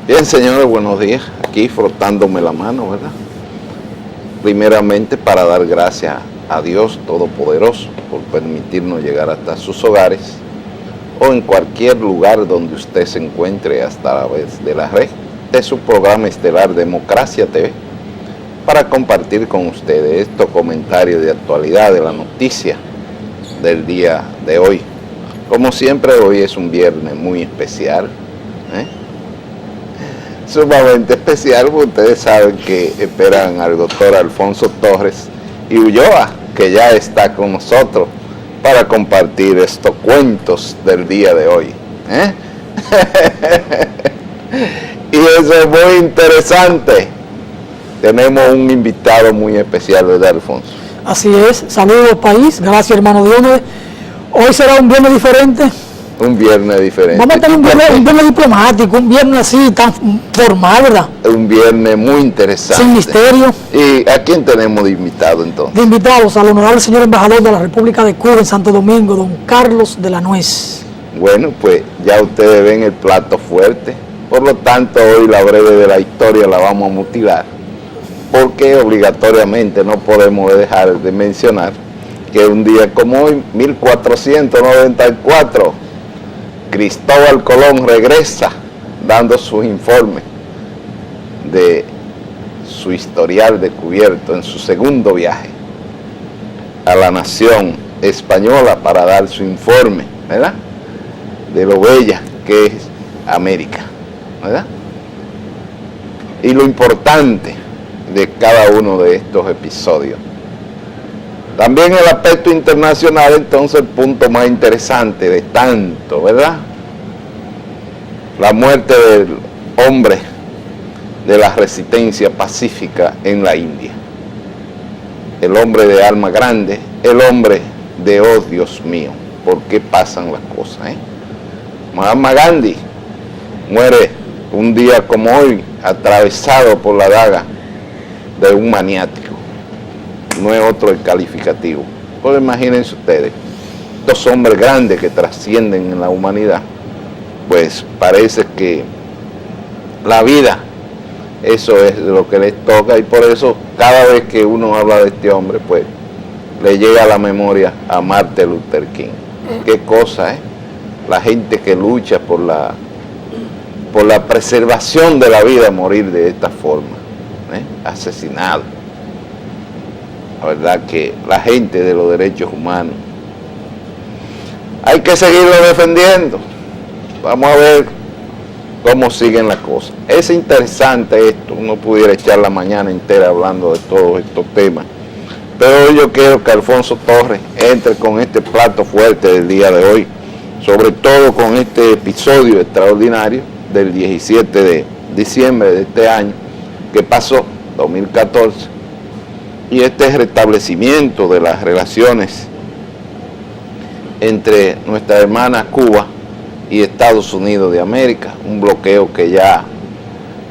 Bien, señores, buenos días. Aquí frotándome la mano, ¿verdad? Primeramente para dar gracias a Dios Todopoderoso por permitirnos llegar hasta sus hogares o en cualquier lugar donde usted se encuentre a través de la red de su programa estelar Democracia TV para compartir con ustedes estos comentarios de actualidad de la noticia del día de hoy. Como siempre, hoy es un viernes muy especial, sumamente especial, porque ustedes saben que esperan al doctor Alfonso Torres y Ulloa, que ya está con nosotros para compartir estos cuentos del día de hoy. Y eso es muy interesante. Tenemos un invitado muy especial, ¿verdad, Alfonso? Así es. Saludos, país. Gracias, hermano Dios. Hoy será un viernes diferente. Un viernes diferente. Vamos a tener un viernes diplomático, un viernes así, tan formal, ¿verdad? Un viernes muy interesante. Sin misterio. ¿Y a quién tenemos de invitado entonces? De invitados al honorable señor embajador de la República de Cuba en Santo Domingo, don Carlos de la Nuez. Bueno, pues ya ustedes ven el plato fuerte. Por lo tanto, hoy la breve de la historia la vamos a mutilar, porque obligatoriamente no podemos dejar de mencionar que un día como hoy, 1494, Cristóbal Colón regresa dando sus informes de su historial descubierto en su segundo viaje a la nación española para dar su informe, ¿verdad?, de lo bella que es América, ¿verdad?, y lo importante de cada uno de estos episodios. También el aspecto internacional, entonces, el punto más interesante de tanto, ¿verdad? La muerte del hombre de la resistencia pacífica en la India. El hombre de alma grande, el hombre de, oh Dios mío, ¿por qué pasan las cosas? Mahatma Gandhi muere un día como hoy, atravesado por la daga de un maniático. No es otro el calificativo. Pues imagínense ustedes, dos hombres grandes que trascienden en la humanidad, pues parece que la vida, eso es lo que les toca, y por eso cada vez que uno habla de este hombre, pues le llega a la memoria a Martin Luther King. Qué cosa, la gente que lucha por la preservación de la vida, morir de esta forma, asesinado. La verdad que la gente de los derechos humanos hay que seguirlo defendiendo. Vamos a ver cómo siguen las cosas. Es interesante esto, uno pudiera echar la mañana entera hablando de todos estos temas, pero yo quiero que Alfonso Torres entre con este plato fuerte del día de hoy, sobre todo con este episodio extraordinario del 17 de diciembre de este año que pasó, 2014, y este restablecimiento de las relaciones entre nuestra hermana Cuba y Estados Unidos de América, un bloqueo que ya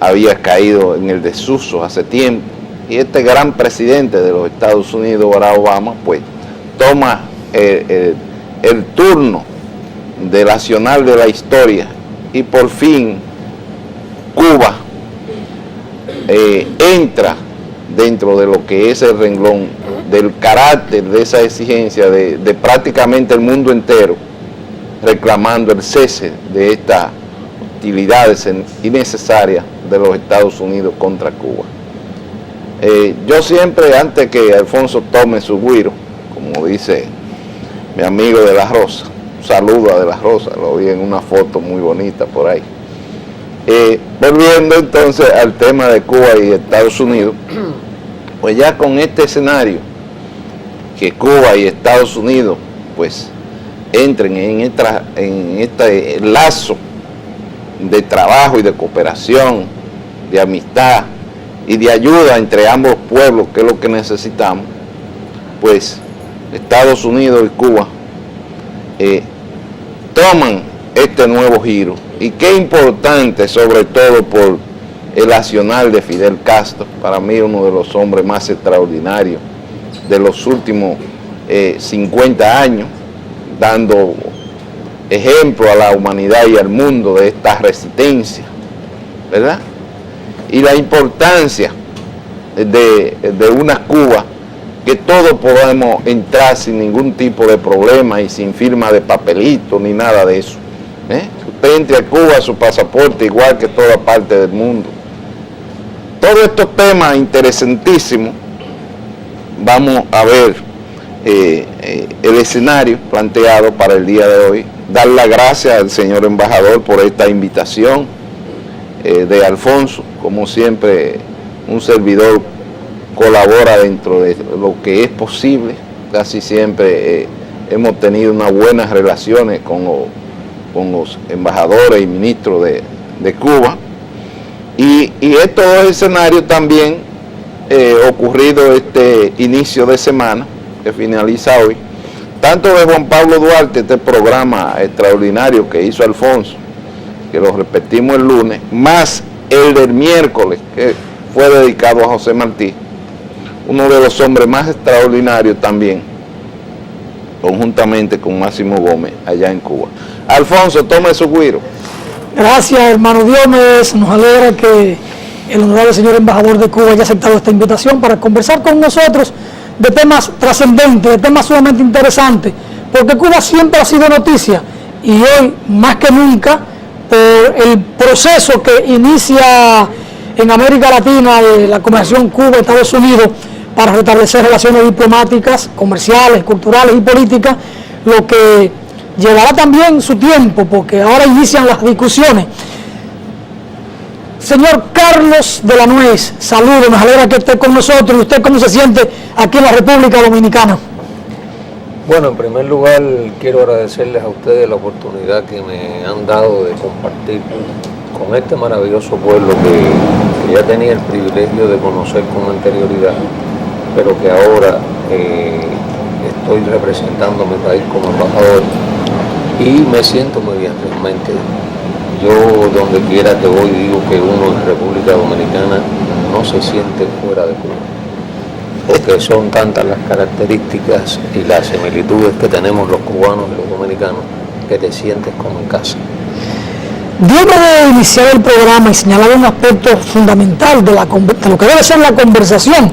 había caído en el desuso hace tiempo, y este gran presidente de los Estados Unidos, Barack Obama, pues toma el turno de nacional de la historia, y por fin Cuba entra dentro de lo que es el renglón del carácter de esa exigencia de prácticamente el mundo entero, reclamando el cese de estas hostilidades innecesarias de los Estados Unidos contra Cuba. Yo siempre, antes que Alfonso tome su güiro, como dice mi amigo De La Rosa, un saludo a De La Rosa, lo vi en una foto muy bonita por ahí. Volviendo entonces al tema de Cuba y Estados Unidos, pues ya con este escenario, que Cuba y Estados Unidos pues entren en este lazo de trabajo y de cooperación, de amistad y de ayuda entre ambos pueblos, que es lo que necesitamos, pues Estados Unidos y Cuba toman este nuevo giro. Y qué importante, sobre todo por el accionar de Fidel Castro, para mí uno de los hombres más extraordinarios de los últimos 50 años, dando ejemplo a la humanidad y al mundo de esta resistencia ¿verdad? Y la importancia de una Cuba que todos podemos entrar sin ningún tipo de problema y sin firma de papelito ni nada de eso. Usted entre a Cuba, su pasaporte igual que toda parte del mundo. Todos estos temas interesantísimos, vamos a ver el escenario planteado para el día de hoy. Dar las gracias al señor embajador por esta invitación de Alfonso. Como siempre, un servidor colabora dentro de lo que es posible. Casi siempre hemos tenido unas buenas relaciones con los embajadores y ministros de Cuba. Y estos dos escenarios también ocurrido este inicio de semana, que finaliza hoy, tanto de Juan Pablo Duarte, este programa extraordinario que hizo Alfonso, que lo repetimos el lunes, más el del miércoles, que fue dedicado a José Martí, uno de los hombres más extraordinarios también, conjuntamente con Máximo Gómez, allá en Cuba. Alfonso, tome su guiro. Gracias, hermano Diomedes. Nos alegra que el honorable señor embajador de Cuba haya aceptado esta invitación para conversar con nosotros de temas trascendentes, de temas sumamente interesantes, porque Cuba siempre ha sido noticia y hoy más que nunca por el proceso que inicia en América Latina de la conversación Cuba-Estados Unidos para restablecer relaciones diplomáticas, comerciales, culturales y políticas, lo que llevará también su tiempo, porque ahora inician las discusiones. Señor Carlos de la Nuez, saludos, nos alegra que esté con nosotros. ¿Y usted cómo se siente aquí en la República Dominicana? Bueno, en primer lugar quiero agradecerles a ustedes la oportunidad que me han dado de compartir con este maravilloso pueblo que ya tenía el privilegio de conocer con anterioridad, pero que ahora estoy representando a mi país como embajador y me siento muy bien realmente. Yo donde quiera que voy digo que uno en República Dominicana no se siente fuera de Cuba, porque son tantas las características y las similitudes que tenemos los cubanos y los dominicanos que te sientes como en casa. Diego de iniciar el programa y señalar un aspecto fundamental de lo que debe ser la conversación,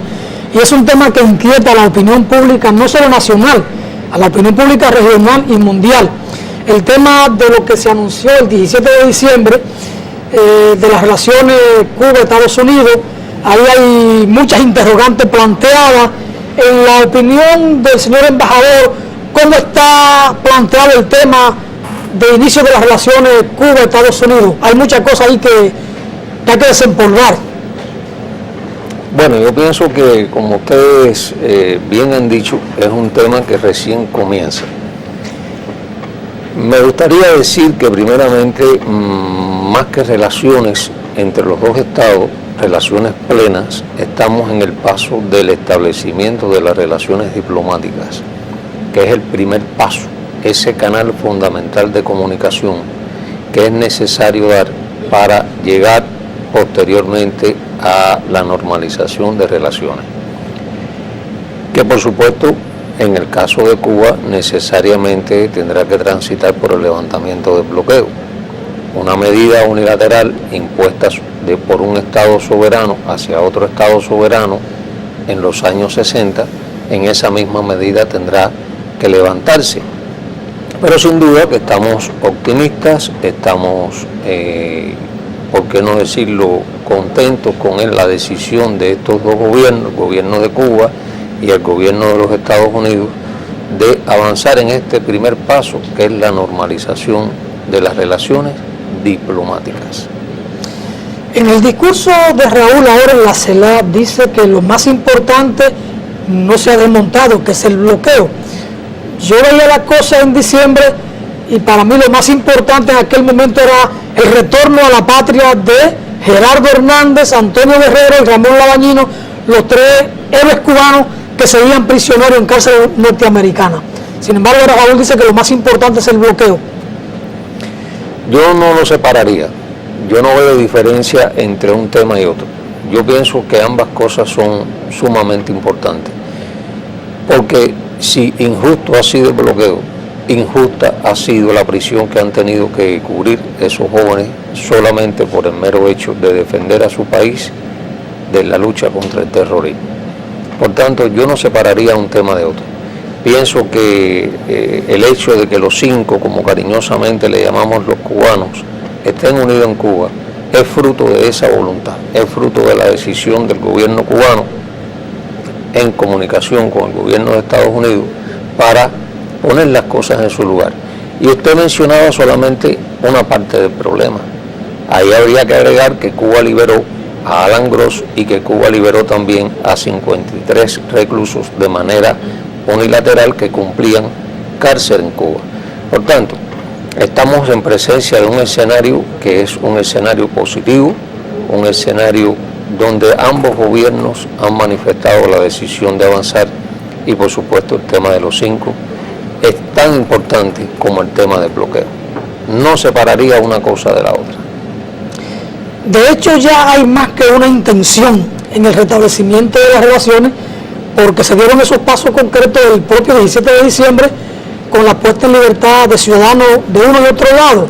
y es un tema que inquieta a la opinión pública, no solo nacional, a la opinión pública regional y mundial. El tema de lo que se anunció el 17 de diciembre de las relaciones Cuba-Estados Unidos. Ahí hay muchas interrogantes planteadas. En la opinión del señor embajador, ¿cómo está planteado el tema de inicio de las relaciones Cuba-Estados Unidos? Hay muchas cosas ahí que hay que desempolvar. Bueno, yo pienso que, como ustedes bien han dicho, es un tema que recién comienza. Me gustaría decir que primeramente, más que relaciones entre los dos estados, relaciones plenas, estamos en el paso del establecimiento de las relaciones diplomáticas, que es el primer paso, ese canal fundamental de comunicación que es necesario dar para llegar posteriormente a la normalización de relaciones, que por supuesto en el caso de Cuba necesariamente tendrá que transitar por el levantamiento del bloqueo, una medida unilateral impuesta por un Estado soberano hacia otro Estado soberano en los años 60, en esa misma medida tendrá que levantarse. Pero sin duda que estamos optimistas, estamos, por qué no decirlo, contentos con la decisión de estos dos gobiernos, el gobierno de Cuba y el gobierno de los Estados Unidos, de avanzar en este primer paso, que es la normalización de las relaciones diplomáticas. En el discurso de Raúl ahora en la CELAC dice que lo más importante no se ha desmontado, que es el bloqueo. Yo veía la cosa en diciembre y para mí lo más importante en aquel momento era el retorno a la patria de Gerardo Hernández, Antonio Guerrero y Ramón Labañino, los tres héroes cubanos que seguían prisioneros en cárcel norteamericana. Sin embargo, Raúl dice que lo más importante es el bloqueo. Yo no lo separaría, yo no veo diferencia entre un tema y otro. Yo pienso que ambas cosas son sumamente importantes, porque si injusto ha sido el bloqueo, injusta ha sido la prisión que han tenido que cubrir esos jóvenes solamente por el mero hecho de defender a su país de la lucha contra el terrorismo. Por tanto, yo no separaría un tema de otro. Pienso que el hecho de que los 5, como cariñosamente le llamamos los cubanos, estén unidos en Cuba, es fruto de esa voluntad, es fruto de la decisión del gobierno cubano en comunicación con el gobierno de Estados Unidos para poner las cosas en su lugar. Y usted mencionaba solamente una parte del problema. Ahí habría que agregar que Cuba liberó a Alan Gross y que Cuba liberó también a 53 reclusos de manera unilateral que cumplían cárcel en Cuba. Por tanto, estamos en presencia de un escenario que es un escenario positivo, un escenario donde ambos gobiernos han manifestado la decisión de avanzar y por supuesto el tema de los 5 es tan importante como el tema del bloqueo. No separaría una cosa de la otra. De hecho, ya hay más que una intención en el restablecimiento de las relaciones, porque se dieron esos pasos concretos el propio 17 de diciembre con la puesta en libertad de ciudadanos de uno y otro lado.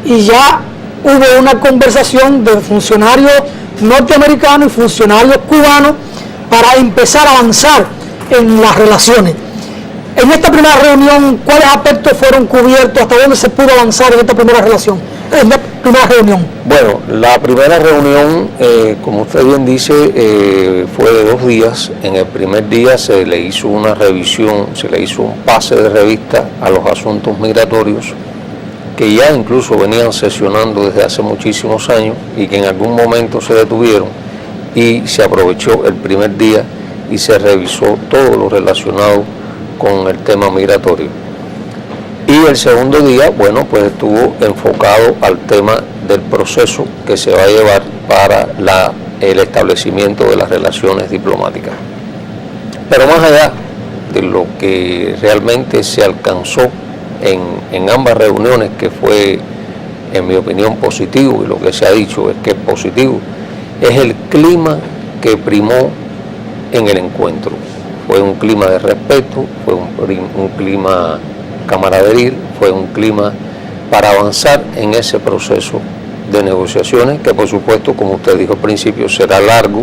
Y ya hubo una conversación de funcionarios norteamericanos y funcionarios cubanos para empezar a avanzar en las relaciones. En esta primera reunión, ¿cuáles aspectos fueron cubiertos? ¿Hasta dónde se pudo avanzar en esta primera relación? En la primera reunión. Bueno, la primera reunión, como usted bien dice, fue de 2 días. En el primer día se le hizo una revisión, se le hizo un pase de revista a los asuntos migratorios que ya incluso venían sesionando desde hace muchísimos años y que en algún momento se detuvieron, y se aprovechó el primer día y se revisó todo lo relacionado con el tema migratorio. Y el segundo día, bueno, pues estuvo enfocado al tema del proceso que se va a llevar para el establecimiento de las relaciones diplomáticas. Pero más allá de lo que realmente se alcanzó en ambas reuniones, que fue, en mi opinión, positivo, y lo que se ha dicho es que es positivo, es el clima que primó en el encuentro. Fue un clima de respeto, fue un clima camaraderil, fue un clima para avanzar en ese proceso de negociaciones que, por supuesto, como usted dijo al principio, será largo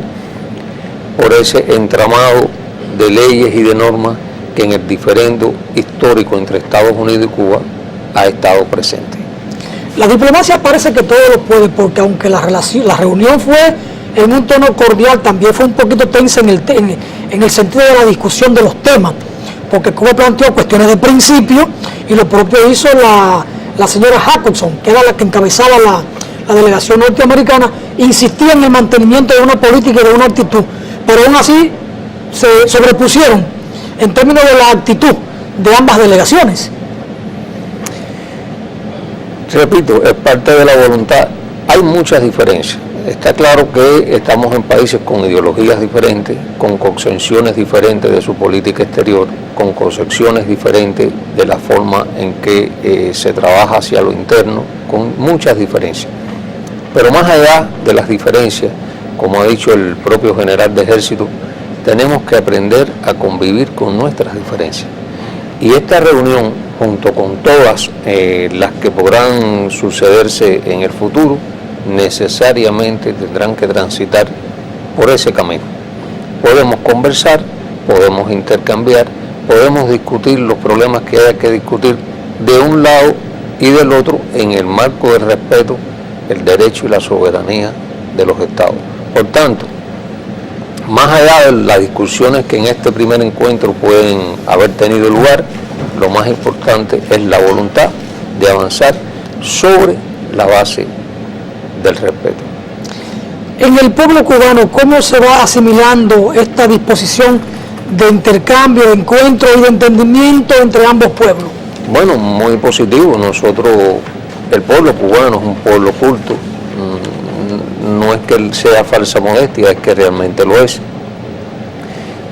por ese entramado de leyes y de normas que en el diferendo histórico entre Estados Unidos y Cuba ha estado presente. La diplomacia parece que todo lo puede, porque aunque la reunión fue en un tono cordial, también fue un poquito tensa en el sentido de la discusión de los temas, porque Cuba planteó cuestiones de principio y lo propio hizo la señora Jacobson, que era la que encabezaba la delegación norteamericana, insistía en el mantenimiento de una política y de una actitud, pero aún así se sobrepusieron en términos de la actitud de ambas delegaciones. Repito, es parte de la voluntad. Hay muchas diferencias. Está claro que estamos en países con ideologías diferentes, con concepciones diferentes de su política exterior, con concepciones diferentes de la forma en que se trabaja hacia lo interno, con muchas diferencias. Pero más allá de las diferencias, como ha dicho el propio general de ejército, tenemos que aprender a convivir con nuestras diferencias. Y esta reunión, junto con todas las que podrán sucederse en el futuro, necesariamente tendrán que transitar por ese camino. Podemos conversar, podemos intercambiar, podemos discutir los problemas que haya que discutir de un lado y del otro en el marco del respeto, el derecho y la soberanía de los Estados. Por tanto, más allá de las discusiones que en este primer encuentro pueden haber tenido lugar, lo más importante es la voluntad de avanzar sobre la base del respeto. En el pueblo cubano, ¿cómo se va asimilando esta disposición de intercambio, de encuentro y de entendimiento entre ambos pueblos? Bueno, muy positivo. Nosotros, el pueblo cubano es un pueblo culto. No es que sea falsa modestia, es que realmente lo es.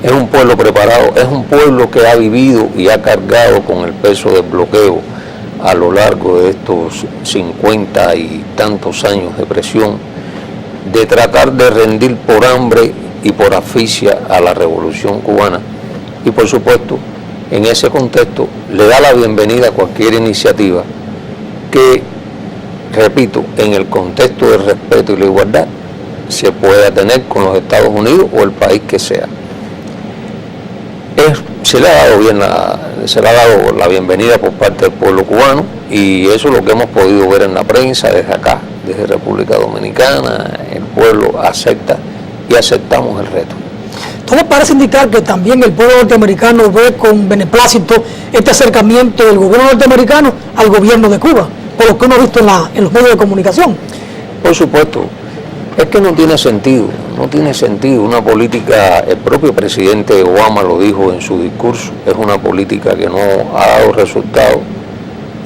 Es un pueblo preparado, es un pueblo que ha vivido y ha cargado con el peso del bloqueo a lo largo de estos 50 y tantos años de presión, de tratar de rendir por hambre y por asfixia a la revolución cubana. Y por supuesto, En ese contexto, le da la bienvenida a cualquier iniciativa que, repito, en el contexto del respeto y la igualdad, se pueda tener con los Estados Unidos o el país que sea. Se le ha dado la bienvenida por parte del pueblo cubano, y eso es lo que hemos podido ver en la prensa desde acá, desde República Dominicana. El pueblo acepta y aceptamos el reto. Todo parece indicar que también el pueblo norteamericano ve con beneplácito este acercamiento del gobierno norteamericano al gobierno de Cuba, por lo que uno ha visto en los medios de comunicación. Por supuesto, es que no tiene sentido una política. El propio presidente Obama lo dijo en su discurso, es una política que no ha dado resultados,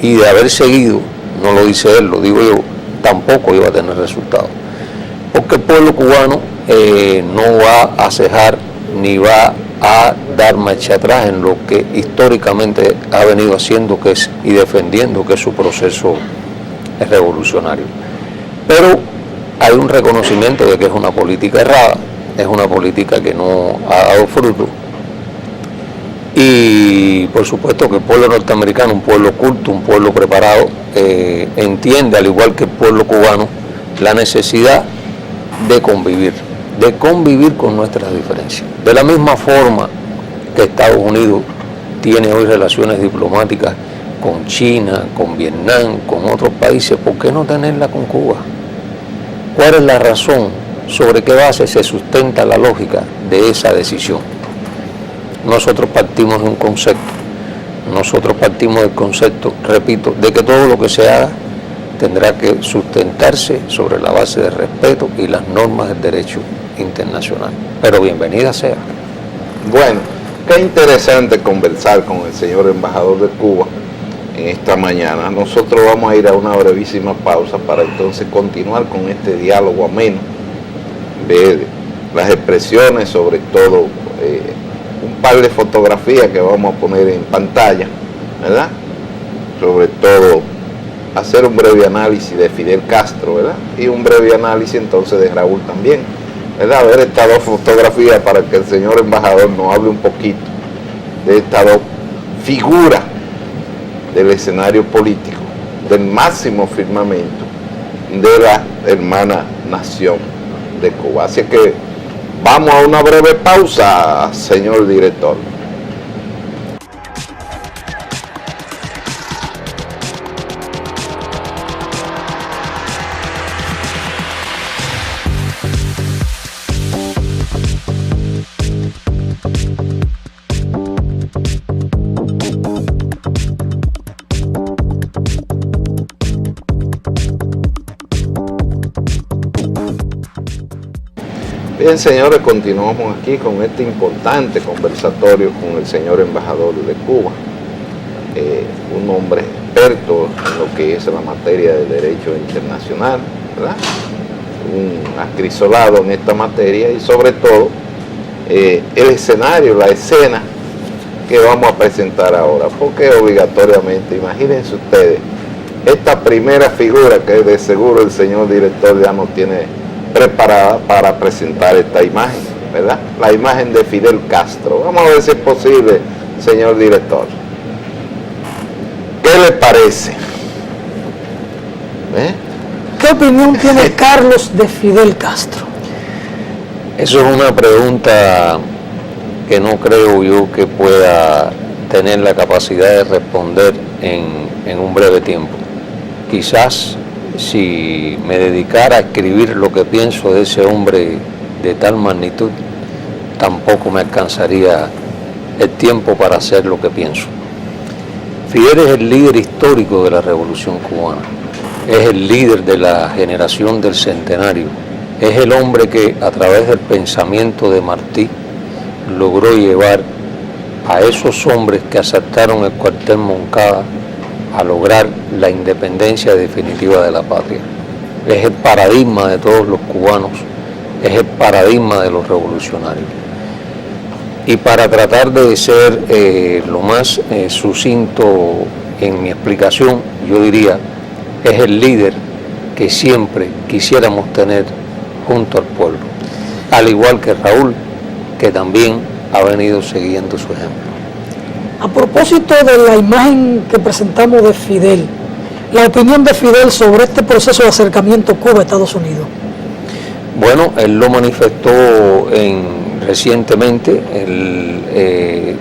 y de haber seguido, no lo dice él, lo digo yo, tampoco iba a tener resultados, porque el pueblo cubano no va a cejar ni va a dar marcha atrás en lo que históricamente ha venido haciendo, que es, y defendiendo, que es su proceso revolucionario. Pero hay un reconocimiento de que es una política errada, es una política que no ha dado fruto, y por supuesto que el pueblo norteamericano, un pueblo culto, un pueblo preparado, entiende, al igual que el pueblo cubano, la necesidad de convivir con nuestras diferencias. De la misma forma que Estados Unidos tiene hoy relaciones diplomáticas con China, con Vietnam, con otros países, ¿por qué no tenerla con Cuba? ¿Cuál es la razón? ¿Sobre qué base se sustenta la lógica de esa decisión? Nosotros partimos de un concepto. Nosotros partimos del concepto, repito, de que todo lo que se haga tendrá que sustentarse sobre la base del respeto y las normas del derecho internacional. Pero bienvenida sea. Bueno, qué interesante conversar con el señor embajador de Cuba en esta mañana. Nosotros vamos a ir a una brevísima pausa para entonces continuar con este diálogo ameno de las expresiones, sobre todo un par de fotografías que vamos a poner en pantalla, ¿verdad? Sobre todo hacer un breve análisis de Fidel Castro, ¿verdad? Y un breve análisis entonces de Raúl también, ¿verdad? Ver estas dos fotografías para que el señor embajador nos hable un poquito de estas dos figuras del escenario político, del máximo firmamento de la hermana nación de Cuba. Así que vamos a una breve pausa, señor director. Bien, señores, continuamos aquí con este importante conversatorio con el señor embajador de Cuba, un hombre experto en lo que es la materia de derecho internacional, ¿verdad? Un acrisolado en esta materia, y sobre todo el escenario, la escena que vamos a presentar ahora, porque obligatoriamente, imagínense ustedes, esta primera figura que de seguro el señor director ya nos tiene preparada para presentar esta imagen, ¿verdad? La imagen de Fidel Castro. Vamos a ver si es posible, señor director. ¿Qué le parece? ¿Qué opinión tiene Carlos de Fidel Castro? Eso es una pregunta que no creo yo que pueda tener la capacidad de responder en un breve tiempo. Quizás si me dedicara a escribir lo que pienso de ese hombre de tal magnitud, tampoco me alcanzaría el tiempo para hacer lo que pienso. Fidel es el líder histórico de la Revolución Cubana, es el líder de la generación del centenario, es el hombre que a través del pensamiento de Martí logró llevar a esos hombres que asaltaron el cuartel Moncada a lograr la independencia definitiva de la patria. Es el paradigma de todos los cubanos, es el paradigma de los revolucionarios. Y para tratar de ser lo más sucinto en mi explicación, yo diría, es el líder que siempre quisiéramos tener junto al pueblo, al igual que Raúl, que también ha venido siguiendo su ejemplo. A propósito de la imagen que presentamos de Fidel, la opinión de Fidel sobre este proceso de acercamiento Cuba-Estados Unidos. Bueno, él lo manifestó recientemente, él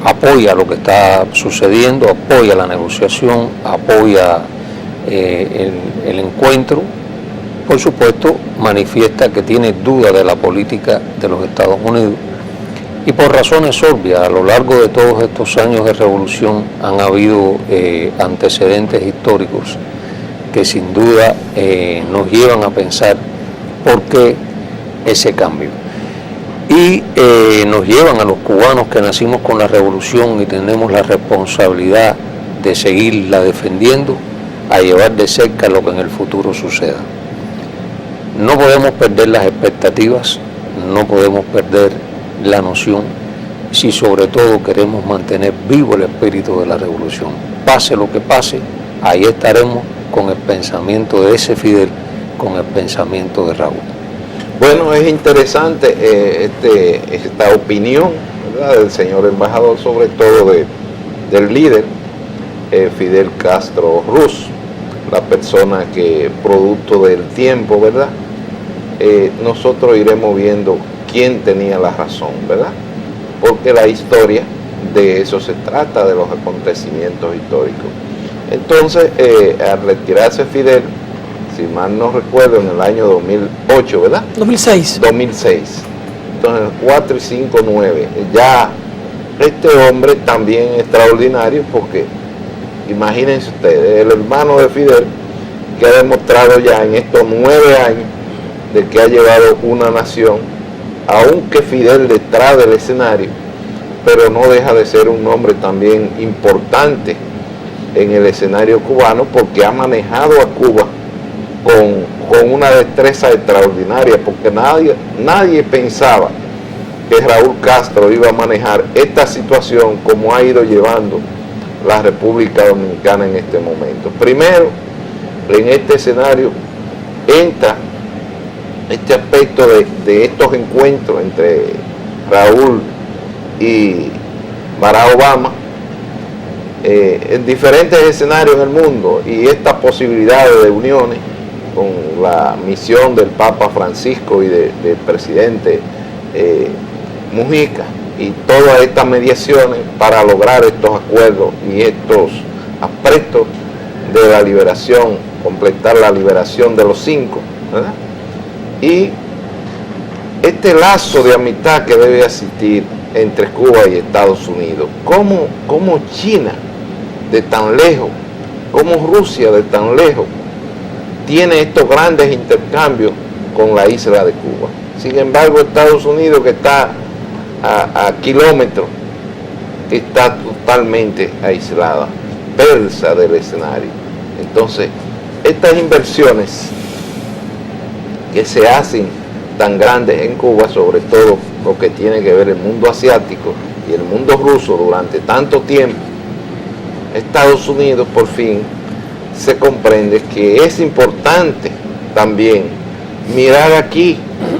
apoya lo que está sucediendo, apoya la negociación, apoya el encuentro. Por supuesto, manifiesta que tiene duda de la política de los Estados Unidos. Y por razones obvias, a lo largo de todos estos años de revolución han habido antecedentes históricos que sin duda nos llevan a pensar por qué ese cambio. Y nos llevan a los cubanos que nacimos con la revolución y tenemos la responsabilidad de seguirla defendiendo, a llevar de cerca lo que en el futuro suceda. No podemos perder las expectativas, no podemos perder la noción, si sobre todo queremos mantener vivo el espíritu de la revolución. Pase lo que pase, ahí estaremos con el pensamiento de ese Fidel, con el pensamiento de Raúl. Bueno, es interesante esta opinión, ¿verdad?, del señor embajador, sobre todo del líder Fidel Castro Ruz, la persona que, producto del tiempo, ¿verdad?, nosotros iremos viendo quién tenía la razón, ¿verdad? Porque la historia de eso se trata, de los acontecimientos históricos. Entonces, al retirarse Fidel, si mal no recuerdo, en el año 2008, ¿verdad? 2006. 2006. Entonces, 4 y 5, 9. Ya este hombre también extraordinario, porque imagínense ustedes, el hermano de Fidel, que ha demostrado ya en estos 9 años de que ha llevado una nación, aunque Fidel detrás del escenario, pero no deja de ser un hombre también importante en el escenario cubano, porque ha manejado a Cuba con una destreza extraordinaria, porque nadie pensaba que Raúl Castro iba a manejar esta situación como ha ido llevando la República Dominicana en este momento. Primero, en este escenario entra este aspecto de estos encuentros entre Raúl y Barack Obama en diferentes escenarios en el mundo, y estas posibilidades de uniones con la misión del Papa Francisco y del presidente Mujica, y todas estas mediaciones para lograr estos acuerdos y estos aspectos de la liberación, completar la liberación de los 5, ¿verdad? Y este lazo de amistad que debe existir entre Cuba y Estados Unidos, como China de tan lejos, como Rusia de tan lejos, tiene estos grandes intercambios con la isla de Cuba. Sin embargo, Estados Unidos, que está a kilómetros, está totalmente aislada, persa del escenario. Entonces, estas inversiones que se hacen tan grandes en Cuba, sobre todo lo que tiene que ver el mundo asiático y el mundo ruso durante tanto tiempo, Estados Unidos por fin se comprende que es importante también mirar aquí,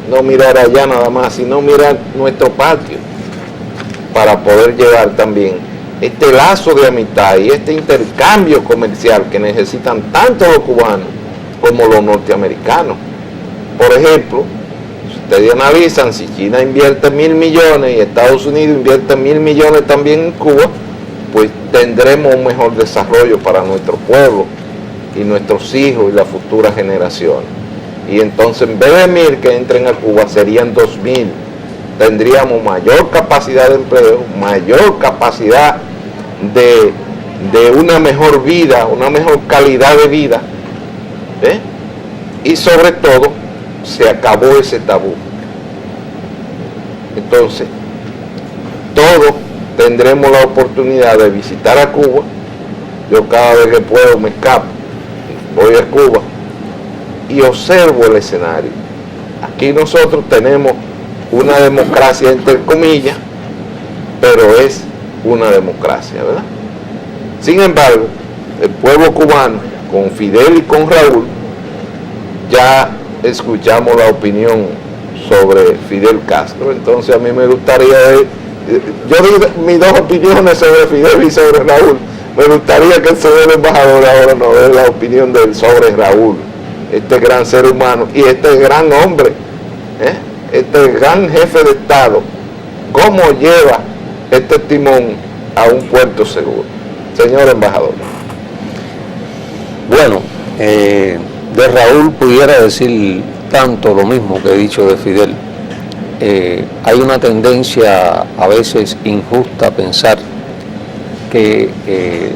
no mirar allá nada más, sino mirar nuestro patio, para poder llevar también este lazo de amistad y este intercambio comercial que necesitan tanto los cubanos como los norteamericanos. Por ejemplo, si ustedes analizan, si China invierte 1.000 millones y Estados Unidos invierte 1.000 millones también en Cuba, pues tendremos un mejor desarrollo para nuestro pueblo y nuestros hijos y las futuras generaciones. Y entonces, en vez de 1.000 que entren a Cuba, serían 2.000. Tendríamos mayor capacidad de empleo, mayor capacidad de una mejor vida, una mejor calidad de vida, y sobre todo se acabó ese tabú. Entonces, todos tendremos la oportunidad de visitar a Cuba. Yo cada vez que puedo me escapo, voy a Cuba y observo el escenario. Aquí nosotros tenemos una democracia entre comillas, pero es una democracia, ¿verdad? Sin embargo, el pueblo cubano, con Fidel y con Raúl, ya escuchamos la opinión sobre Fidel Castro. Entonces a mí me gustaría yo di mis dos opiniones sobre Fidel y sobre Raúl. Me gustaría que el señor embajador ahora nos dé la opinión de él sobre Raúl, este gran ser humano y este gran hombre, este gran jefe de Estado. ¿Cómo lleva este timón a un puerto seguro? Señor embajador. Bueno, de Raúl pudiera decir tanto lo mismo que he dicho de Fidel. Hay una tendencia a veces injusta a pensar que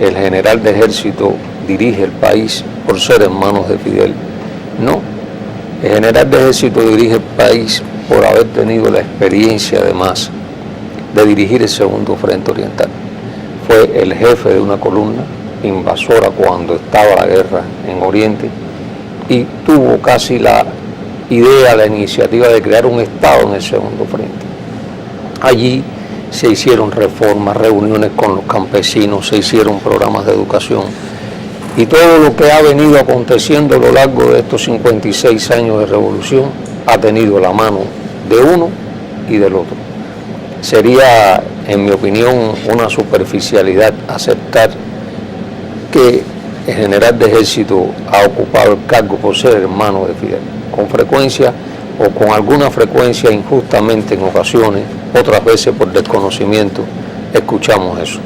el general de ejército dirige el país por ser en manos de Fidel. No, el general de ejército dirige el país por haber tenido la experiencia además de dirigir el segundo frente oriental. Fue el jefe de una columna invasora cuando estaba la guerra en Oriente y tuvo casi la idea, la iniciativa de crear un Estado en el segundo frente. Allí se hicieron reformas, reuniones con los campesinos, se hicieron programas de educación y todo lo que ha venido aconteciendo a lo largo de estos 56 años de revolución ha tenido la mano de uno y del otro. Sería, en mi opinión, una superficialidad aceptar que el general de ejército ha ocupado el cargo por ser hermano de Fidel. Con frecuencia o con alguna frecuencia injustamente en ocasiones, otras veces por desconocimiento, escuchamos eso.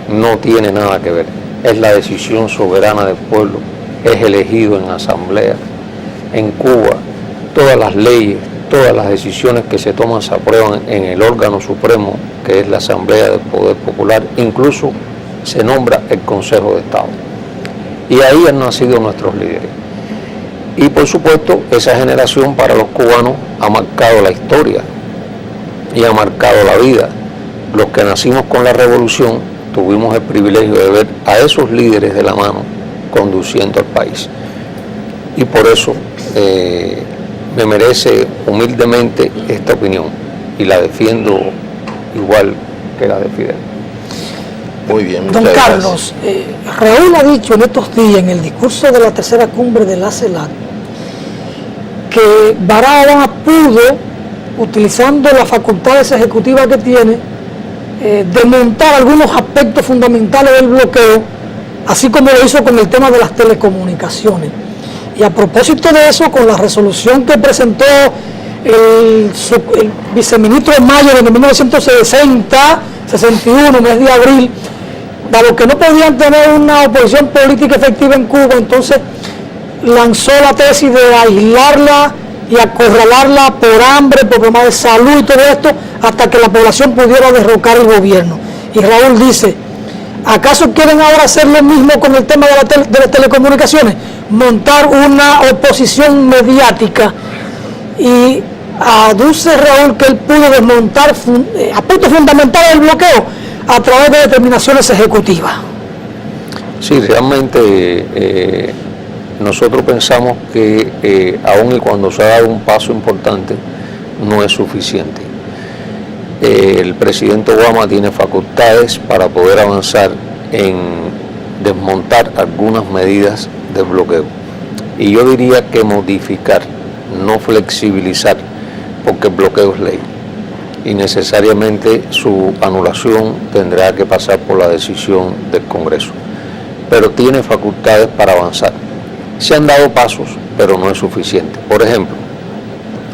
No tiene nada que ver. Es la decisión soberana del pueblo, es elegido en asamblea. En Cuba, todas las leyes, todas las decisiones que se toman se aprueban en el órgano supremo, que es la Asamblea del Poder Popular, incluso se nombra el Consejo de Estado. Y ahí han nacido nuestros líderes. Y por supuesto, esa generación para los cubanos ha marcado la historia y ha marcado la vida. Los que nacimos con la revolución tuvimos el privilegio de ver a esos líderes de la mano conduciendo al país. Y por eso me merece humildemente esta opinión y la defiendo igual que la de Fidel. Muy bien, Don Carlos, Raúl ha dicho en estos días, en el discurso de la tercera cumbre de la CELAC, que Barack Obama pudo, utilizando las facultades ejecutivas que tiene, desmontar algunos aspectos fundamentales del bloqueo, así como lo hizo con el tema de las telecomunicaciones. Y a propósito de eso, con la resolución que presentó el viceministro de mayo de 1960-61, mes de abril, dado que no podían tener una oposición política efectiva en Cuba, entonces lanzó la tesis de aislarla y acorralarla por hambre, por problemas de salud y todo esto, hasta que la población pudiera derrocar el gobierno. Y Raúl dice, ¿acaso quieren ahora hacer lo mismo con el tema de las telecomunicaciones? Montar una oposición mediática. Y aduce Raúl que él pudo desmontar aspectos fundamentales del bloqueo a través de determinaciones ejecutivas. Sí, realmente nosotros pensamos que aun y cuando se ha dado un paso importante, no es suficiente. El presidente Obama tiene facultades para poder avanzar en desmontar algunas medidas de bloqueo. Y yo diría que modificar, no flexibilizar, porque el bloqueo es ley. Y necesariamente su anulación tendrá que pasar por la decisión del Congreso. Pero tiene facultades para avanzar. Se han dado pasos, pero no es suficiente. Por ejemplo,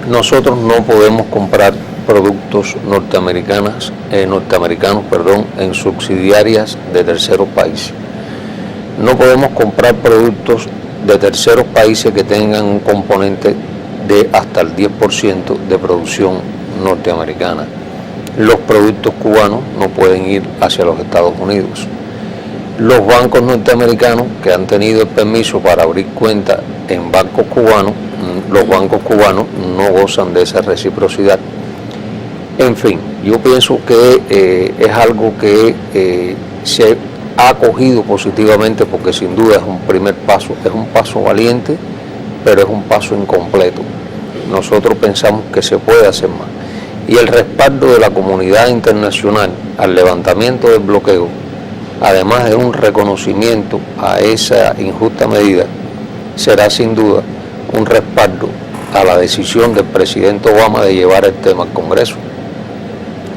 nosotros no podemos comprar productos norteamericanos en subsidiarias de terceros países. No podemos comprar productos de terceros países que tengan un componente de hasta el 10% de producción norteamericana. Los productos cubanos no pueden ir hacia los Estados Unidos. Los bancos norteamericanos que han tenido el permiso para abrir cuentas en bancos cubanos, los bancos cubanos no gozan de esa reciprocidad. En fin, yo pienso que es algo que se ha acogido positivamente porque sin duda es un primer paso, es un paso valiente, pero es un paso incompleto. Nosotros pensamos que se puede hacer más. Y el respaldo de la comunidad internacional al levantamiento del bloqueo, además de un reconocimiento a esa injusta medida, será sin duda un respaldo a la decisión del presidente Obama de llevar el tema al Congreso.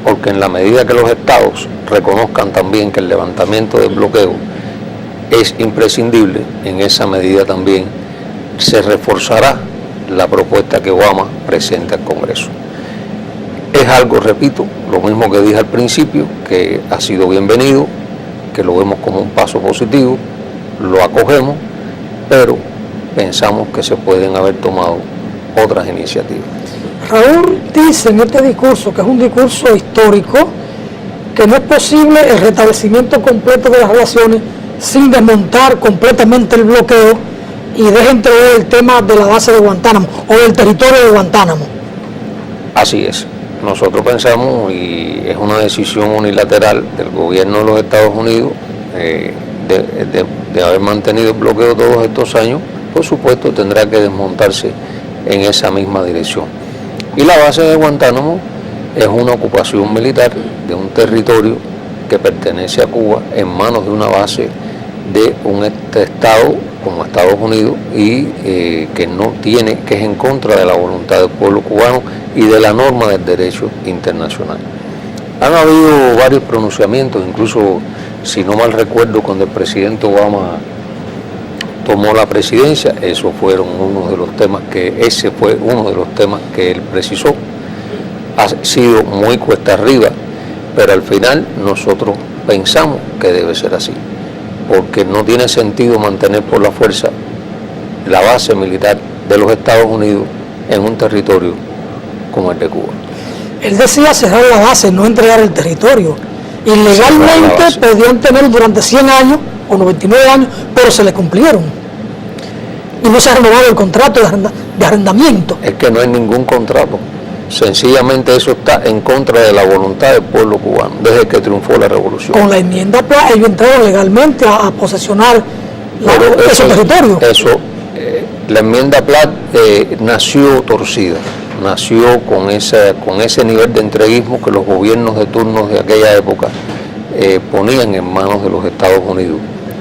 porque en la medida que los estados reconozcan también que el levantamiento del bloqueo es imprescindible, en esa medida también se reforzará la propuesta que Obama presenta al Congreso. Es algo, repito, lo mismo que dije al principio, que ha sido bienvenido, que lo vemos como un paso positivo, lo acogemos, pero pensamos que se pueden haber tomado otras iniciativas. Raúl dice en este discurso, que es un discurso histórico, que no es posible el restablecimiento completo de las relaciones sin desmontar completamente el bloqueo y deja entrever el tema de la base de Guantánamo o del territorio de Guantánamo. Así es. Nosotros pensamos, y es una decisión unilateral del gobierno de los Estados Unidos, de haber mantenido el bloqueo todos estos años, por supuesto tendrá que desmontarse en esa misma dirección. Y la base de Guantánamo es una ocupación militar de un territorio que pertenece a Cuba en manos de una base de un Estado como Estados Unidos y que es en contra de la voluntad del pueblo cubano y de la norma del derecho internacional. Han habido varios pronunciamientos, incluso, si no mal recuerdo, cuando el presidente Obama tomó la presidencia, ese fue uno de los temas que él precisó. Ha sido muy cuesta arriba, pero al final nosotros pensamos que debe ser así, porque no tiene sentido mantener por la fuerza la base militar de los Estados Unidos en un territorio como el de Cuba. Él decía cerrar la base, no entregar el territorio. Ilegalmente podían tener durante 100 años o 99 años, pero se le cumplieron. Y no se ha renovado el contrato de arrendamiento. Es que no hay ningún contrato. Sencillamente eso está en contra de la voluntad del pueblo cubano desde que triunfó la revolución. Con la enmienda Platt ellos entraron legalmente a posesionar ese territorio. La enmienda Platt nació torcida, nació con ese nivel de entreguismo que los gobiernos de turnos de aquella época ponían en manos de los Estados Unidos.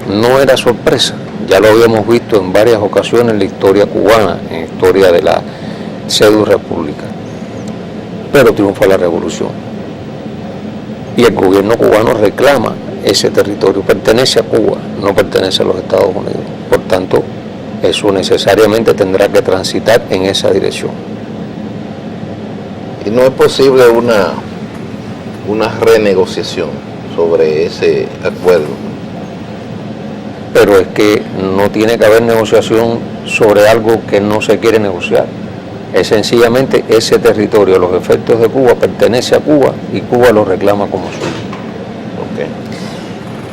No era sorpresa, ya lo habíamos visto en varias ocasiones en la historia cubana, en la historia de la pseudo-república. Pero triunfa la revolución. Y el gobierno cubano reclama ese territorio, pertenece a Cuba, no pertenece a los Estados Unidos. Por tanto, eso necesariamente tendrá que transitar en esa dirección. Y no es posible una renegociación sobre ese acuerdo. Pero es que no tiene que haber negociación sobre algo que no se quiere negociar. Es sencillamente ese territorio, a los efectos de Cuba, pertenece a Cuba y Cuba lo reclama como suyo. Okay.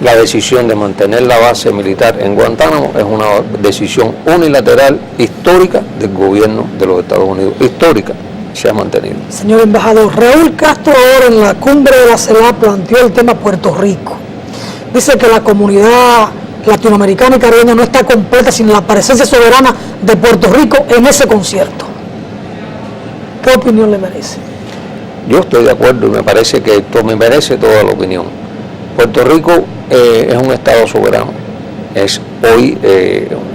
La decisión de mantener la base militar en Guantánamo es una decisión unilateral, histórica, del gobierno de los Estados Unidos. Histórica, se ha mantenido. Señor embajador, Raúl Castro ahora en la cumbre de la CELAC planteó el tema Puerto Rico. Dice que la comunidad latinoamericana y caribeña no está completa sin la presencia soberana de Puerto Rico en ese concierto. ¿Qué opinión le merece? Yo estoy de acuerdo y me parece que esto me merece toda la opinión. Puerto Rico es un estado soberano, es hoy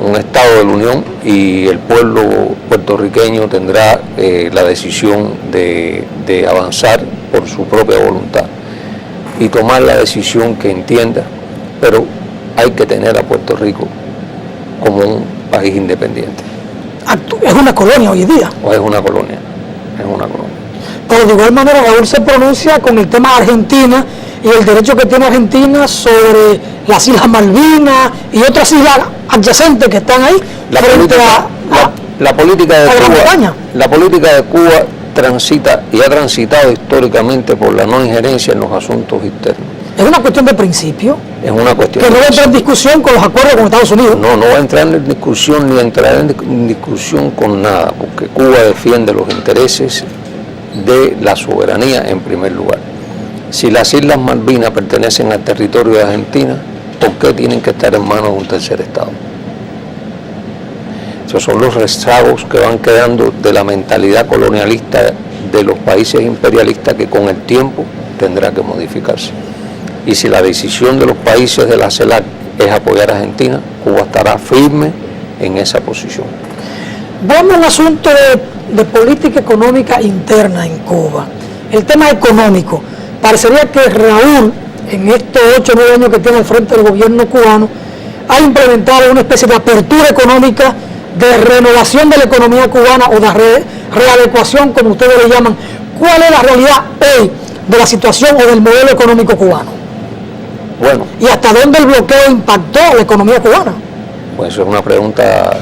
un estado de la Unión y el pueblo puertorriqueño tendrá la decisión de avanzar por su propia voluntad y tomar la decisión que entienda, pero hay que tener a Puerto Rico como un país independiente. Es una colonia hoy día. O es una colonia. Pero de igual manera Raúl se pronuncia con el tema de Argentina y el derecho que tiene Argentina sobre las Islas Malvinas y otras islas adyacentes que están ahí la política de Cuba transita y ha transitado históricamente por la no injerencia en los asuntos externos. Es una cuestión de principio. Es una cuestión que no va a entrar en discusión con los acuerdos con Estados Unidos. No va a entrar en discusión ni entrará en discusión con nada, porque Cuba defiende los intereses de la soberanía en primer lugar. Si las Islas Malvinas pertenecen al territorio de Argentina, ¿por qué tienen que estar en manos de un tercer Estado? Esos son los rezagos que van quedando de la mentalidad colonialista de los países imperialistas que con el tiempo tendrá que modificarse. Y si la decisión de los países de la CELAC es apoyar a Argentina, Cuba estará firme en esa posición. Vamos al asunto de política económica interna en Cuba. El tema económico. parecería que Raúl, en estos 8 o 9 años que tiene al frente del gobierno cubano, ha implementado una especie de apertura económica, de renovación de la economía cubana o de readecuación, como ustedes le llaman. ¿Cuál es la realidad hoy de la situación o del modelo económico cubano? Bueno. ¿Y hasta dónde el bloqueo impactó a la economía cubana? Pues es una pregunta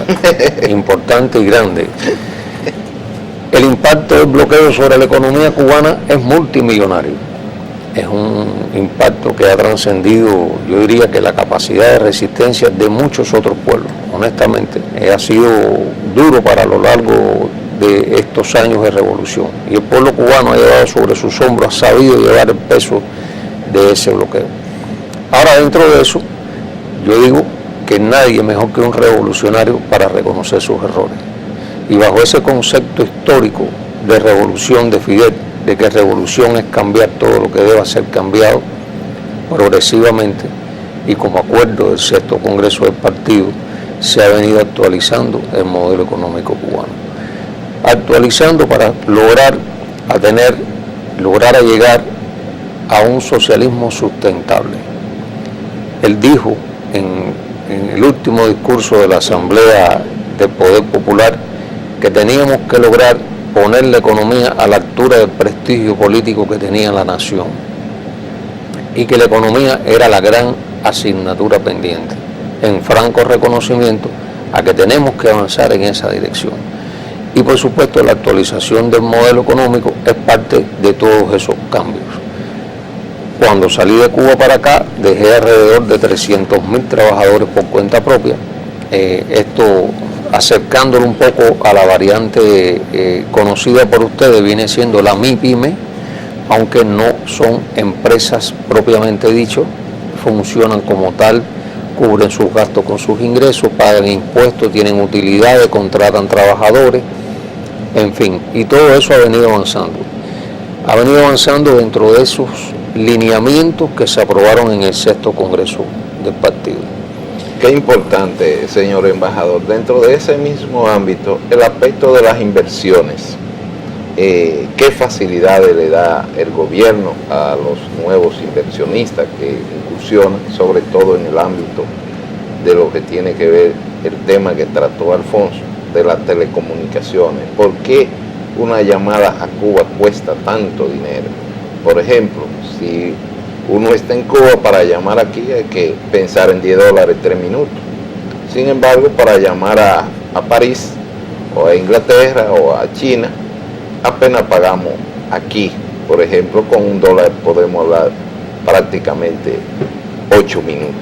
importante y grande. El impacto del bloqueo sobre la economía cubana es multimillonario. Es un impacto que ha trascendido, yo diría que la capacidad de resistencia de muchos otros pueblos. Honestamente, ha sido duro para lo largo de estos años de revolución. Y el pueblo cubano ha llevado sobre sus hombros, ha sabido llevar el peso de ese bloqueo. Ahora, dentro de eso, yo digo que nadie mejor que un revolucionario para reconocer sus errores. Y bajo ese concepto histórico de revolución de Fidel, de que revolución es cambiar todo lo que deba ser cambiado progresivamente, y como acuerdo del 6º Congreso del Partido, se ha venido actualizando el modelo económico cubano. Actualizando para lograr llegar a un socialismo sustentable. Él dijo en el último discurso de la Asamblea del Poder Popular que teníamos que lograr poner la economía a la altura del prestigio político que tenía la nación, y que la economía era la gran asignatura pendiente, en franco reconocimiento a que tenemos que avanzar en esa dirección. Y por supuesto la actualización del modelo económico es parte de todos esos cambios. Cuando salí de Cuba para acá, dejé alrededor de 300.000 trabajadores por cuenta propia. Esto, acercándolo un poco a la variante conocida por ustedes, viene siendo la MIPYME, aunque no son empresas propiamente dicho, funcionan como tal, cubren sus gastos con sus ingresos, pagan impuestos, tienen utilidades, contratan trabajadores, en fin, y todo eso ha venido avanzando. Ha venido avanzando dentro de esos lineamientos que se aprobaron en el 6º Congreso del Partido. Qué importante, señor embajador, dentro de ese mismo ámbito, el aspecto de las inversiones. ¿Qué facilidades le da el gobierno a los nuevos inversionistas que incursionan, sobre todo en el ámbito de lo que tiene que ver el tema que trató Alfonso, de las telecomunicaciones? ¿Por qué una llamada a Cuba cuesta tanto dinero? Por ejemplo, si uno está en Cuba, para llamar aquí hay que pensar en $10 3 minutos. Sin embargo, para llamar a París, o a Inglaterra, o a China, apenas pagamos aquí, por ejemplo, con $1 podemos hablar prácticamente 8 minutos.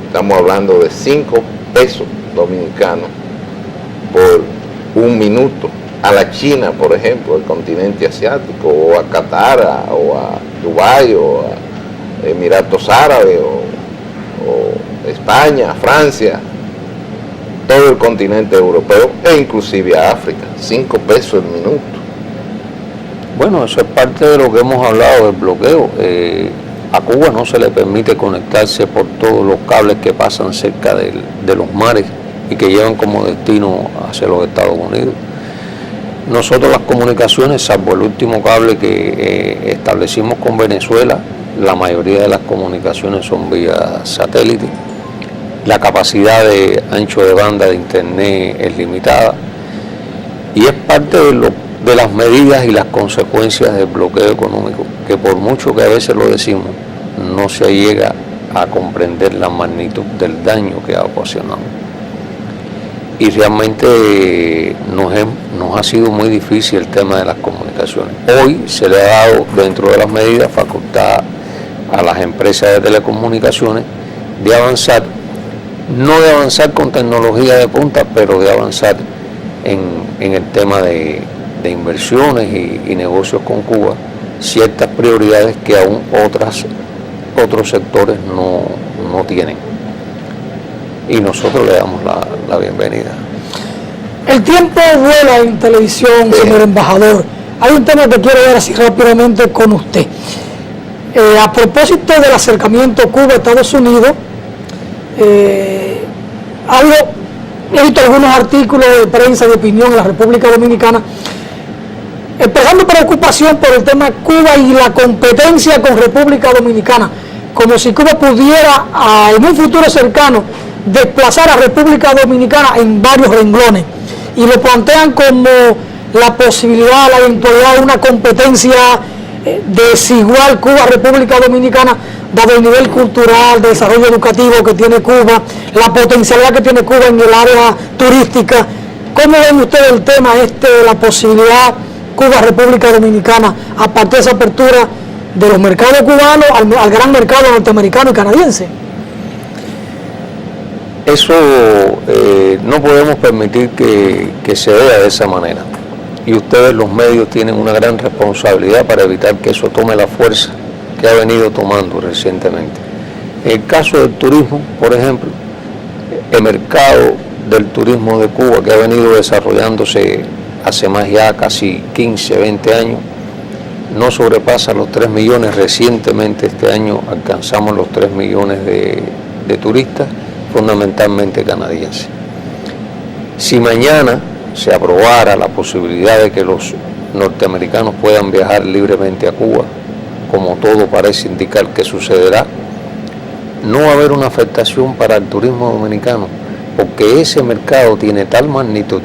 Estamos hablando de 5 pesos dominicanos por 1 minuto. A la China, por ejemplo, el continente asiático, o a Qatar, o a Dubái, o a Emiratos Árabes, o España, Francia, todo el continente europeo, e inclusive a África, 5 pesos el minuto. Bueno, eso es parte de lo que hemos hablado del bloqueo. A Cuba no se le permite conectarse por todos los cables que pasan cerca de los mares y que llevan como destino hacia los Estados Unidos. Nosotros las comunicaciones, salvo el último cable que establecimos con Venezuela, la mayoría de las comunicaciones son vía satélite. La capacidad de ancho de banda de internet es limitada y es parte de las medidas y las consecuencias del bloqueo económico, que por mucho que a veces lo decimos, no se llega a comprender la magnitud del daño que ha ocasionado. Y realmente nos ha sido muy difícil el tema de las comunicaciones. Hoy se le ha dado, dentro de las medidas, facultad a las empresas de telecomunicaciones de avanzar, no de avanzar con tecnología de punta, pero de avanzar en el tema de inversiones y negocios con Cuba, ciertas prioridades que aún otros sectores no tienen. Y nosotros le damos la bienvenida. El tiempo vuela en televisión, señor embajador. Hay un tema que quiero ver así rápidamente con usted. A propósito del acercamiento Cuba-Estados Unidos, he visto algunos artículos de prensa de opinión en la República Dominicana expresando preocupación por el tema Cuba y la competencia con República Dominicana, como si Cuba pudiera en un futuro cercano desplazar a República Dominicana en varios renglones, y lo plantean como la posibilidad, la eventualidad de una competencia desigual Cuba-República Dominicana, dado el nivel cultural, de desarrollo educativo que tiene Cuba, la potencialidad que tiene Cuba en el área turística. ¿Cómo ven ustedes el tema de la posibilidad Cuba-República Dominicana a partir de esa apertura de los mercados cubanos al gran mercado norteamericano y canadiense? Eso no podemos permitir que se vea de esa manera. Y ustedes, los medios, tienen una gran responsabilidad para evitar que eso tome la fuerza que ha venido tomando recientemente. En el caso del turismo, por ejemplo, el mercado del turismo de Cuba, que ha venido desarrollándose hace más ya casi 15, 20 años, no sobrepasa los 3 millones. Recientemente este año alcanzamos los 3 millones de turistas, fundamentalmente canadienses. Si mañana se aprobara la posibilidad de que los norteamericanos puedan viajar libremente a Cuba, como todo parece indicar que sucederá, no va a haber una afectación para el turismo dominicano, porque ese mercado tiene tal magnitud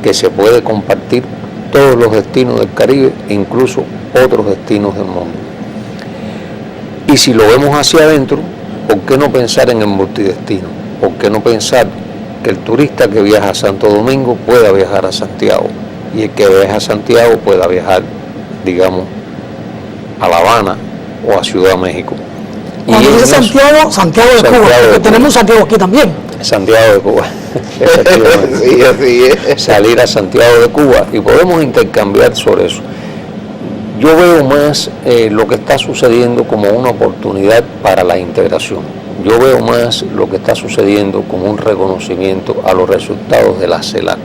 que se puede compartir todos los destinos del Caribe e incluso otros destinos del mundo. Y si lo vemos hacia adentro, ¿por qué no pensar en el multidestino? ¿Por qué no pensar que el turista que viaja a Santo Domingo pueda viajar a Santiago, y el que viaja a Santiago pueda viajar, digamos, a La Habana o a Ciudad de México? Cuando dice Santiago de Cuba, porque tenemos un Santiago aquí también. Santiago de Cuba, Sí, así es. Salir a Santiago de Cuba, y podemos intercambiar sobre eso. Yo veo más lo que está sucediendo como una oportunidad para la integración. Yo veo más lo que está sucediendo como un reconocimiento a los resultados de la CELAC.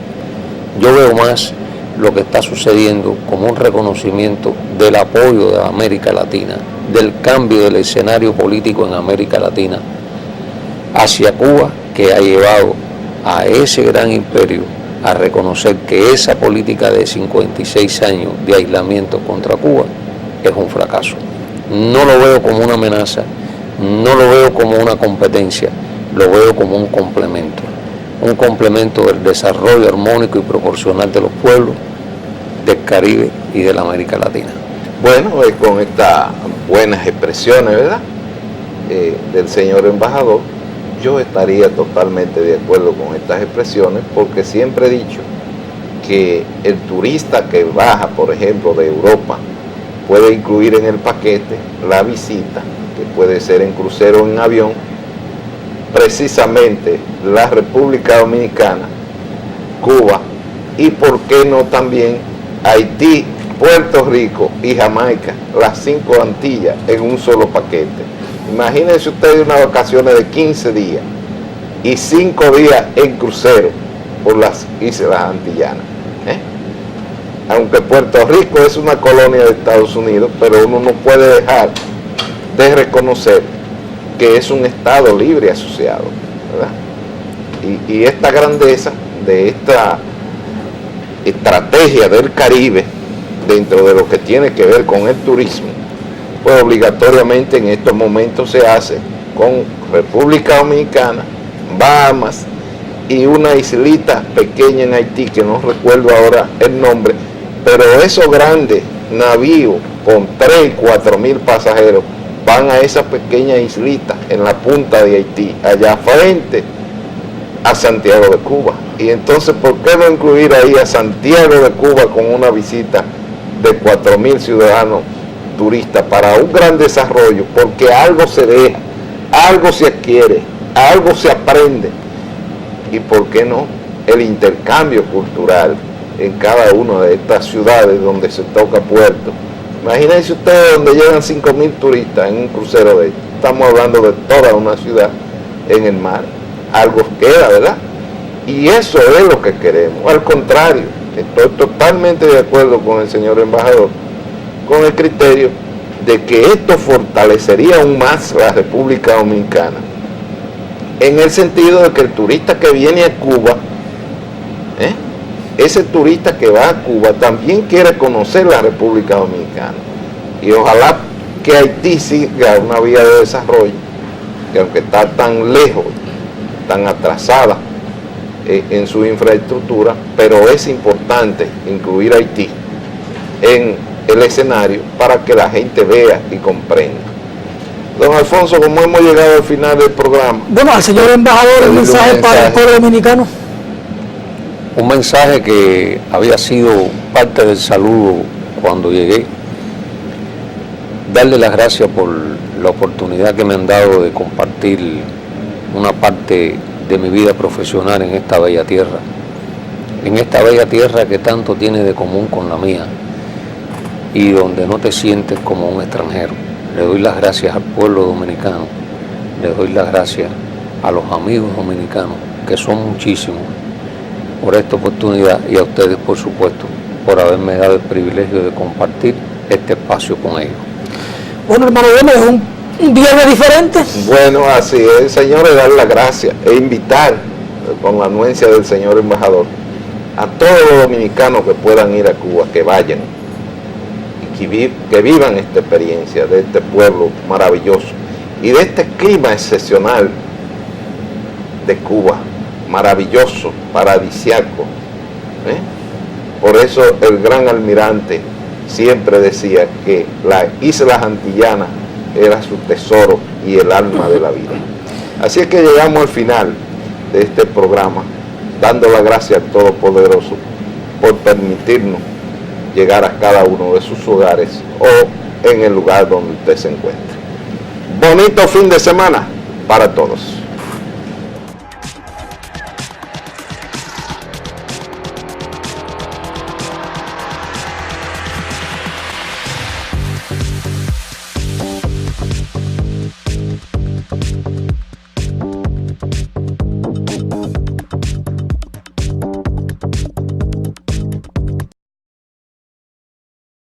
Yo veo más lo que está sucediendo como un reconocimiento del apoyo de América Latina, del cambio del escenario político en América Latina hacia Cuba, que ha llevado a ese gran imperio a reconocer que esa política de 56 años de aislamiento contra Cuba es un fracaso. No lo veo como una amenaza, no lo veo como una competencia, lo veo como un complemento del desarrollo armónico y proporcional de los pueblos del Caribe y de la América Latina. Bueno, con estas buenas expresiones, ¿verdad?, del señor embajador, yo estaría totalmente de acuerdo con estas expresiones, porque siempre he dicho que el turista que baja, por ejemplo, de Europa, puede incluir en el paquete la visita, que puede ser en crucero o en avión, precisamente la República Dominicana, Cuba, y por qué no también Haití, Puerto Rico y Jamaica, las 5 Antillas en un solo paquete. Imagínense ustedes unas vacaciones de 15 días y 5 días en crucero por las islas antillanas. Aunque Puerto Rico es una colonia de Estados Unidos, pero uno no puede dejar de reconocer que es un Estado libre asociado, ¿verdad? Y esta grandeza de esta estrategia del Caribe, dentro de lo que tiene que ver con el turismo, pues obligatoriamente en estos momentos se hace con República Dominicana, Bahamas y una islita pequeña en Haití, que no recuerdo ahora el nombre, pero esos grandes navíos con 3 y 4 mil pasajeros van a esa pequeña islita en la punta de Haití, allá frente a Santiago de Cuba. Y entonces, ¿por qué no incluir ahí a Santiago de Cuba con una visita de 4.000 ciudadanos turistas para un gran desarrollo? Porque algo se deja, algo se adquiere, algo se aprende. Y ¿por qué no el intercambio cultural en cada una de estas ciudades donde se toca puerto? Imagínense ustedes donde llegan 5.000 turistas en un crucero de estos. Estamos hablando de toda una ciudad en el mar. Algo queda, ¿verdad? Y eso es lo que queremos. Al contrario, estoy totalmente de acuerdo con el señor embajador, con el criterio de que esto fortalecería aún más la República Dominicana, en el sentido de que el turista que viene a Cuba ese turista que va a Cuba también quiere conocer la República Dominicana. Y ojalá que Haití siga una vía de desarrollo, que aunque está tan lejos, tan atrasada en su infraestructura, pero es importante incluir a Haití en el escenario para que la gente vea y comprenda. Don Alfonso, como hemos llegado al final del programa. Bueno, al señor embajador, un mensaje para el pueblo dominicano. Un mensaje que había sido parte del saludo cuando llegué. Darle las gracias por la oportunidad que me han dado de compartir una parte de mi vida profesional en esta bella tierra. En esta bella tierra que tanto tiene de común con la mía y donde no te sientes como un extranjero. Le doy las gracias al pueblo dominicano, le doy las gracias a los amigos dominicanos, que son muchísimos, por esta oportunidad, y a ustedes, por supuesto, por haberme dado el privilegio de compartir este espacio con ellos. Bueno, hermano, es un viernes diferente. Bueno, así es, señores, dar las gracias e invitar, con la anuencia del señor embajador, a todos los dominicanos que puedan ir a Cuba, que vayan y que vivan esta experiencia de este pueblo maravilloso y de este clima excepcional de Cuba, maravilloso, paradisiaco. Por eso el gran almirante siempre decía que las islas antillanas era su tesoro y el alma de la vida. Así es que llegamos al final de este programa, dando las gracias al Todopoderoso por permitirnos llegar a cada uno de sus hogares o en el lugar donde usted se encuentre. Bonito fin de semana para todos.